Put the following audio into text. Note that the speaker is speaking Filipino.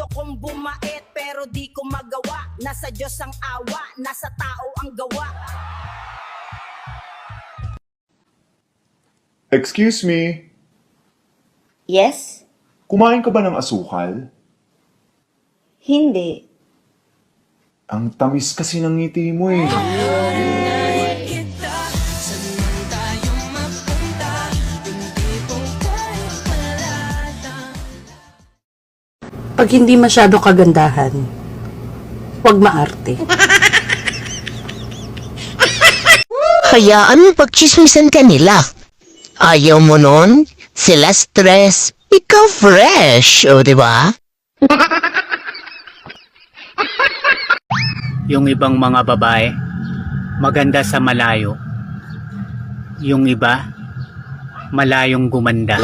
Ayokong bumait pero di ko magawa. Nasa Diyos ang awa, nasa tao ang gawa. Excuse me, Yes? kumain ka ba ng asukal? Hindi. Ang tamis kasi ng ngiti mo eh. Pag hindi masyado kagandahan, huwag maarte. Hayaan mo pagchismisan ka nila. Ayaw mo nun, sila stress, ikaw fresh, o diba? Yung ibang mga babae, maganda sa malayo. Yung iba, malayong gumanda.